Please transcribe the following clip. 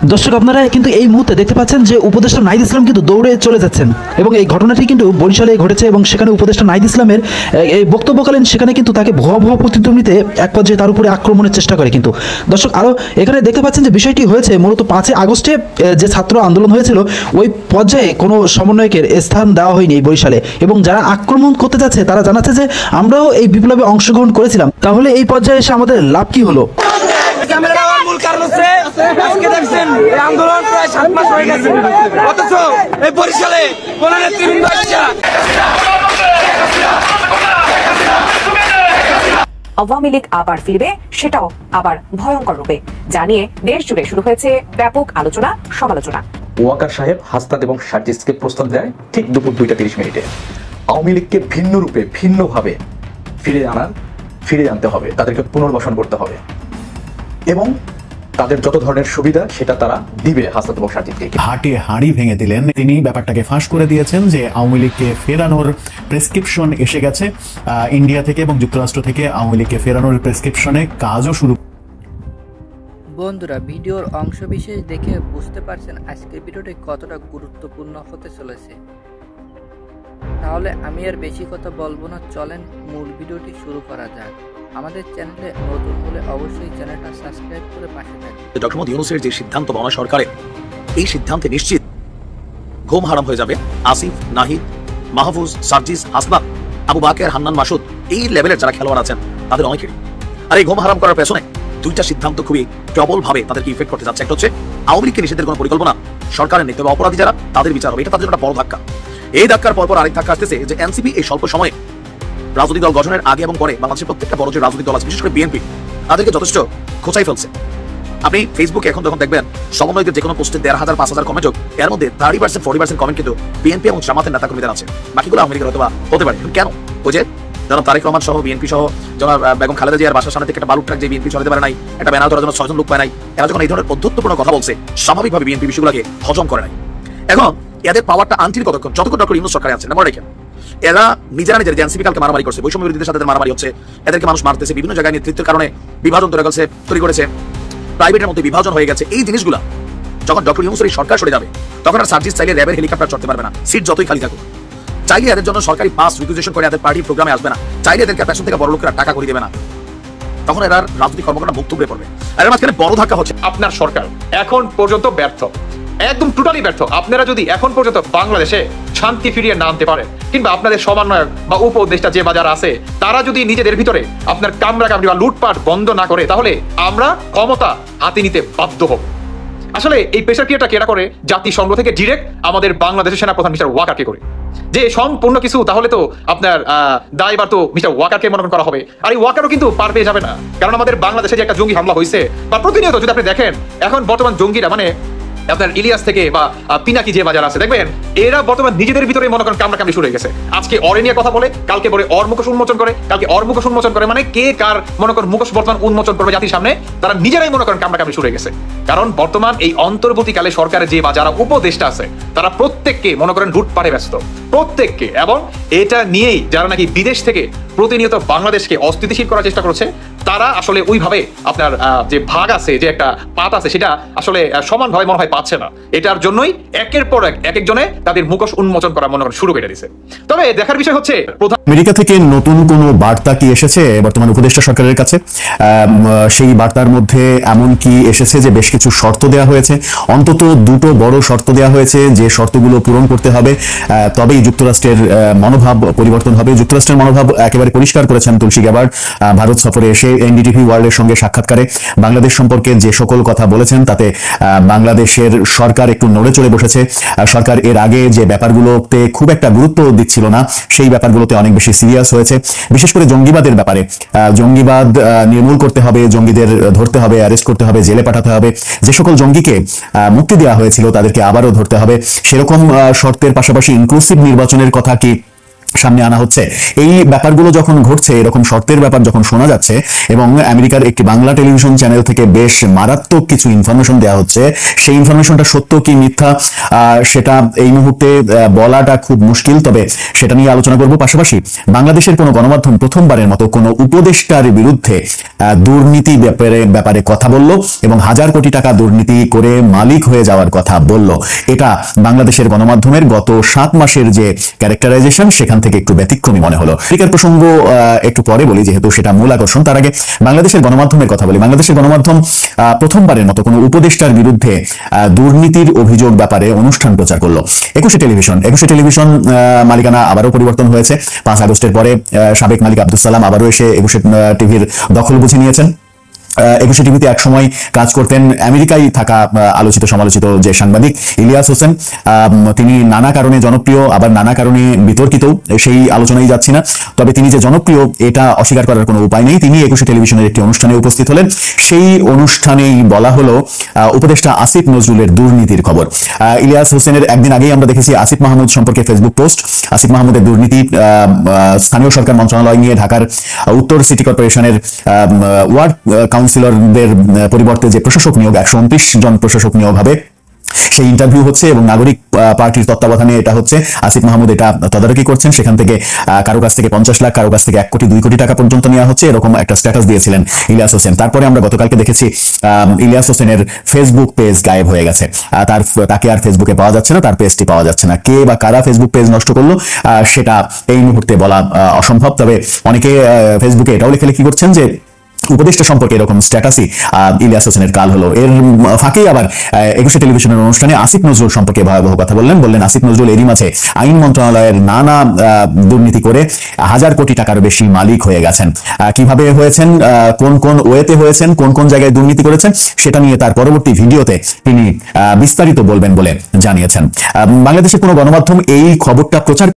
দর্শক আপনারা কিন্তু এই মুহূর্তে দেখতে পাচ্ছেন যে উপদেষ্টা নাহিদ ইসলাম কিন্তু দৌড়ে চলে যাচ্ছেন এবং এই ঘটনাটি কিন্তু বরিশালে ঘটেছে এবং সেখানে উপদেষ্টা নাহিদ ইসলামের এই বক্তব্যকালীন সেখানে কিন্তু তাকে ভয়াবহ প্রতিদ্বন্দ্বিতে এক পর্যায়ে তার উপরে আক্রমণের চেষ্টা করে। কিন্তু দর্শক আরও এখানে দেখতে পাচ্ছেন যে বিষয়টি হয়েছে মূলত 5 আগস্টে যে ছাত্র আন্দোলন হয়েছিল ওই পর্যায়ে কোনো সমন্বয়কের স্থান দেওয়া হয়নি এই বরিশালে, এবং যারা আক্রমণ করতে যাচ্ছে তারা জানাচ্ছে যে আমরাও এই বিপ্লবে অংশগ্রহণ করেছিলাম, তাহলে এই পর্যায়ে এসে আমাদের লাভ কি হলো? মূল কারণ হচ্ছে আজকে দেখছেন এই আন্দোলন প্রায় 7 মাস হয়ে গেছে, অথচ এই বরিশালে কোন নেতৃবৃন্দ আওয়ামী লীগ আবার ফিরবে, সেটাও আবার ভয়ঙ্কর রূপে, জানিয়ে দেশ জুড়ে শুরু হয়েছে ব্যাপক আলোচনা সমালোচনা। ওয়াকার সাহেব হাসনাত এবং সার্জিসকে প্রস্তাব দেয় ঠিক দুপুর 2টা 30 মিনিটে। আওয়ামী লীগকে ভিন্ন রূপে ভিন্নভাবে ফিরে আনতে হবে, তাদেরকে পুনর্বাসন করতে হবে এবং তাদের যত ধরনের সুবিধা সেটা তারা দিবে হাসনাত এবং সার্জিসকে। হাটে হাঁড়ি ভেঙে দিলেন তিনি, ব্যাপারটাকে ফাঁস করে দিয়েছেন যে আওয়ামী লীগকে ফেরানোর প্রেসক্রিপশন এসে গেছে ইন্ডিয়া থেকে এবং যুক্তরাষ্ট্র থেকে। আওয়ামী লীগকে ফেরানোর প্রেসক্রিপশনে কাজও শুরু। বন্ধুরা, ভিডিওর অংশবিশেষ দেখে বুঝতে পারছেন আজকের ভিডিওটি কতটা গুরুত্বপূর্ণ হতে চলেছে। তাহলে আমি আর বেশি কথা বলবো না, চলেন মূল ভিডিওটি শুরু করা যাক। আমাদের চ্যানেলে নতুন হলে অবশ্যই চ্যানেলটা সাবস্ক্রাইব করে পাশে থাকবেন। ডক্টর মোহাম্মদ ইউনূসের যে সিদ্ধান্ত বাংলা সরকারের, এই সিদ্ধান্তে নিশ্চিত ঘুম হারাম হয়ে যাবে আসিফ, নাহিদ, মাহফুজ, সার্জিস, হাসনাত, আবু বাকের, হান্নান, মাসুদ, এই লেভেলের যারা খেলোয়াড় আছেন তাদের অনেকেরই। আর এই ঘুম হারাম করার পেছনে 2টা সিদ্ধান্ত খুবই প্রবলভাবে তাদেরকে ইফেক্ট করতে যাচ্ছে। একটা হচ্ছে আওয়ামী লীগকে নিষেধের কোনো পরিকল্পনা সরকারের নেই, তবে অপরাধী যারা তাদের বিচার হবে, এটা তাদের জন্য একটা বড় ধাক্কা। এই ধাক্কার পরপর আরেক ধাক্কা আসতেছে যে এনসিপি এই স্বল্প সময়ে রাজনৈতিক দল গঠনের আগে এবং পরে বাংলাদেশের প্রত্যেকটা বড় যে রাজনৈতিক দল আছে, বিশেষ করে বিএনপি, তাদেরকে যথেষ্ট খোঁচাই ফেলছে। আপনি ফেসবুকে এখন যখন দেখবেন সমন্বয়কের যে কোনো পোস্টে 1,500 5,000 কমেন্ট হোক, এর মধ্যে 30% 40% কমেন্ট কিন্তু বিএনপি এবং জামাতের নেতাকর্মীদের আছে, বাকিগুলো আওয়ামী লীগের হতে পারে। কেন? ওই যে জনাব তারেক রহমান সহ বিএনপি সহ জনাব বেগম খালেদা জিয়ার বাসার সামনে থেকে একটা বালুর ট্রাক যে বিএনপি চলাতে পারে নাই, একটা ব্যানার ধরার জন্য 6 জন লোক পায় নাই, এরা যখন এই ধরনের অধ্যত্বপূর্ণ কথা বলছে, স্বাভাবিকভাবে বিএনপি বিষয়গুলোকে হজম করে নাই। এখন এদের পাওয়ারটা আনটিল কতক্ষণ, যতক্ষণ ডক্টর ইউনূস সরকারে আছে না, মনে রাখেন এরা নিজেরা নিজের এনসিপি কালকে মারামারি করছে, বৈষম্য বিরোধীদের সাথে মারামারি হচ্ছে, এদেরকে মানুষ মারতেছে, বিভিন্ন জায়গায় নেতৃত্বের কারণে বিভাজন তৈরি করেছে, প্রাইভেটের মধ্যে বিভাজন হয়ে গেছে। এই জিনিসগুলা যখন ডক্টর ইউনূসের এই সরকার সরে যাবে, তখন আর সার্জিস চাইলে র্যাবের হেলিকপ্টার চড়তে পারবে না, সিট যতই খালি থাকুক। চাইলে এদের জন্য সরকারি পাস রিকুইজিশন করে এদের পার্টি প্রোগ্রামে আসবে না, চাইলে এদেরকে পেছন থেকে বড় লোকেরা টাকা করে দেবে না, তখন এরা রাজনৈতিক কর্মকাণ্ড মুক্ত হয়ে পড়বে। আর এর মাঝখানে বড় ধাক্কা হচ্ছে আপনার সরকার এখন পর্যন্ত ব্যর্থ, একদম টোটালি ব্যর্থ। আপনারা যদি এখন পর্যন্ত বাংলাদেশে শান্তি ফিরিয়ে না আনতে পারেন, কিংবা আপনাদের সমন্বয়ক বা উপদেষ্টা যে বাজার আছে তারা যদি নিজেদের ভিতরে আপনার কামড়াকামড়ি বা লুটপাট বন্ধ না করে, তাহলে আমরা ক্ষমতা হাতে নিতে বাধ্য হব। আসলে এই প্রেসার ক্রিয়েটটা কেটা করে? জাতিসংঘ থেকে ডিরেক্ট আমাদের বাংলাদেশের সেনাপ্রধান মিস্টার ওয়াকারকে করে, যে সম্পূর্ণ কিছু তাহলে তো আপনার দায়ভার তো মিস্টার ওয়াকারকে মনোনয়ন করা হবে। আর এই ওয়াকারও কিন্তু পার পেয়ে যাবে না, কারণ আমাদের বাংলাদেশে যে একটা জঙ্গি হামলা হয়েছে বা প্রতিনিয়ত যদি আপনি দেখেন এখন বর্তমান জঙ্গিরা মানে আপনার ইলিয়াস থেকে বা পিনাকি যে বাজার আছে, দেখবেন এরা বর্তমান নিজেদের ভিতরে মনে করেন কামড়াকামড়ি শুরু হয়ে গেছে। আজকে অরে নিয়ে কথা বলে, কালকে বলে অর মুখোশ উন্মোচন করে, কালকে অর মুখোশ উন্মোচন করে, মানে কে কার মনে করেন মুখোশ বর্তমান উন্মোচন করবে জাতির সামনে, তারা নিজেরাই মনে করেন কামড়াকামড়ি শুরু হয়ে গেছে। কারণ বর্তমান এই অন্তর্বর্তীকালে সরকারের যে বা যারা উপদেষ্টা আছে তারা প্রত্যেককে মনে করেন লুটপাটে ব্যস্ত, প্রত্যেককে। এবং এটা নিয়েই যারা নাকি বিদেশ থেকে প্রতিনিয়ত বাংলাদেশকে অস্থিতিশীল করার চেষ্টা করছে, তারা আসলে ওইভাবে আপনার যে ভাগ আছে, যে একটা পাত আছে, সেটা আসলে সমানভাবে মনে হয় পাচ্ছে না। এটার জন্যই একের পর এক একজনে তাদের মুখোশ উন্মোচন করা মনে করেন শুরু করে দিয়েছে। তবে দেখার বিষয় হচ্ছে আমেরিকা থেকে নতুন কোনো বার্তা কি এসেছে বর্তমান উপদেষ্টা সরকারের কাছে? সেই বার্তার মধ্যে এমন কি এসেছে যে বেশ কিছু শর্ত দেওয়া হয়েছে, অন্তত 2টো বড় শর্ত দেওয়া হয়েছে, যে শর্তগুলো পূরণ করতে হবে তবেই যুক্তরাষ্ট্রের মনোভাব পরিবর্তন হবে। যুক্তরাষ্ট্রের মনোভাব একেবারে পরিষ্কার করেছেন তুলসী গ্যাবার্ড ভারত সফরে এসে এনডিটিভি ওয়ার্ল্ডের সঙ্গে সাক্ষাৎকারে বাংলাদেশ সম্পর্কে যে সকল কথা বলেছেন, তাতে বাংলাদেশের সরকার একটু নড়ে চড়ে বসেছে। সরকার এর আগে যে ব্যাপারগুলোতে খুব একটা গুরুত্ব দিচ্ছিল না, সেই ব্যাপারগুলোতে অনেক বেশি সিরিয়াস হয়েছে। বিশেষ করে জঙ্গিবাদের ব্যাপারে, জঙ্গিবাদ নির্মূল করতে হবে, জঙ্গিদের ধরতে হবে, অ্যারেস্ট করতে হবে, জেলে পাঠাতে হবে, যে সকল জঙ্গিকে মুক্তি দেওয়া হয়েছিল তাদেরকে আবারও ধরতে হবে। সেরকম শর্তের পাশাপাশি ইনক্লুসিভ নির্বাচনের কথা কি সামনে আনা হচ্ছে। এই ব্যাপারগুলো যখন ঘটছে, এরকম শর্তের ব্যাপার যখন শোনা যাচ্ছে এবং আমেরিকার একটি বাংলা টেলিভিশন চ্যানেল থেকে বেশ মারাত্মক কিছু ইনফরমেশন দেওয়া হচ্ছে, সেই ইনফরমেশনটা সত্য কি মিথ্যা সেটা এই মুহূর্তে বলাটা খুব মুশকিল, তবে সেটা নিয়ে আলোচনা করব। পাশাপাশি বাংলাদেশের কোনো গণমাধ্যম প্রথমবারের মতো কোনো উপদেষ্টার বিরুদ্ধে দুর্নীতি ব্যাপারে কথা বলল এবং হাজার কোটি টাকা দুর্নীতি করে মালিক হয়ে যাওয়ার কথা বলল। এটা বাংলাদেশের গণমাধ্যমের গত 7 মাসের যে ক্যারেক্টারাইজেশন সেখান থেকে একটু ব্যতিক্রমী মনে হলো। আমেরিকার প্রসঙ্গ একটু পরে বলি, যেহেতু সেটা মূল আকর্ষণ। তার আগে বাংলাদেশের গণমাধ্যমের কথা বলি। বাংলাদেশের গণমাধ্যম প্রথমবারের মতো কোনো উপদেষ্টার বিরুদ্ধে দুর্নীতির অভিযোগ ব্যাপারে অনুষ্ঠান প্রচার করলো। 21 টেলিভিশন মালিকানা আবারও পরিবর্তন হয়েছে। 5 আগস্টের পরে সাবেক মালিক আব্দুল সালাম আবারও এসে 21 টিভির দখল বুঝে নিয়েছেন। 21 টিভিতে এক সময় কাজ করতেন আমেরিকায় থাকা আলোচিত সমালোচিত যে সাংবাদিক ইলিয়াস হোসেন। তিনি নানা কারণে জনপ্রিয়, আবার নানা কারণে বিতর্কিত, সেই আলোচনায় যাচ্ছি না। তবে তিনি যে জনপ্রিয় এটা অস্বীকার করার কোনো উপায় নেই। তিনি 21 টেলিভিশনের একটি অনুষ্ঠানে উপস্থিত হলেন। সেই অনুষ্ঠানেই বলা হলো উপদেষ্টা আসিফ নজরুলের দুর্নীতির খবর। ইলিয়াস হোসেনের একদিন আগেই আমরা দেখেছি আসিফ মাহমুদ সম্পর্কে ফেসবুক পোস্ট। আসিফ মাহমুদের দুর্নীতি, স্থানীয় সরকার মন্ত্রণালয় নিয়ে ঢাকার উত্তর সিটি কর্পোরেশনের ওয়ার্ড কাউন্সিলরদের পরিবর্তে যে প্রশাসক নিয়োগ, 129 জন প্রশাসক নিয়োগ হবে, সেই ইন্টারভিউ হচ্ছে এবং নাগরিক পার্টির তত্ত্বাবধানে এটা হচ্ছে। আসিফ মাহমুদ এটা তদারকি করছেন। সেখান থেকে কারো কাছ থেকে 50 লাখ, কারো কাছ থেকে 1 কোটি 2 কোটি টাকা পর্যন্ত নেওয়া হচ্ছে, এরকম একটা স্ট্যাটাস দিয়েছিলেন ইলিয়াস হোসেন। তারপরে আমরা গতকালকে দেখেছি ইলিয়াস হোসেনের ফেসবুক পেজ গায়েব হয়ে গেছে। তাকে আর ফেসবুকে পাওয়া যাচ্ছে না, তার পেজটি পাওয়া যাচ্ছে না। কে বা কারা ফেসবুক পেজ নষ্ট করলো সেটা এই মুহূর্তে বলা অসম্ভব। তবে অনেকে ফেসবুকে এটাও লেখালেখি করছেন যে উপদেষ্টা সম্পর্কে এরকম স্ট্যাটাসই ইলিয়াস হোসেনের কাল হলো। এর ফাঁকেই আবার 21 টেলিভিশনের অনুষ্ঠানে আসিফ নজরুল সম্পর্কে ভয়াবহ কথা বললেন আসিফ নজরুল এরই মাঝে আইন মন্ত্রণালয়ের নানা দুর্নীতি করে হাজার কোটি টাকার বেশি মালিক হয়ে গেছেন। কিভাবে হয়েছেন, কোন কোন ওয়েতে হয়েছেন, কোন কোন জায়গায় দুর্নীতি করেছেন, সেটা নিয়ে তার পরবর্তী ভিডিওতে তিনি বিস্তারিত বলবেন বলে জানিয়েছেন। বাংলাদেশের কোনো গণমাধ্যম এই খবরটা প্রচার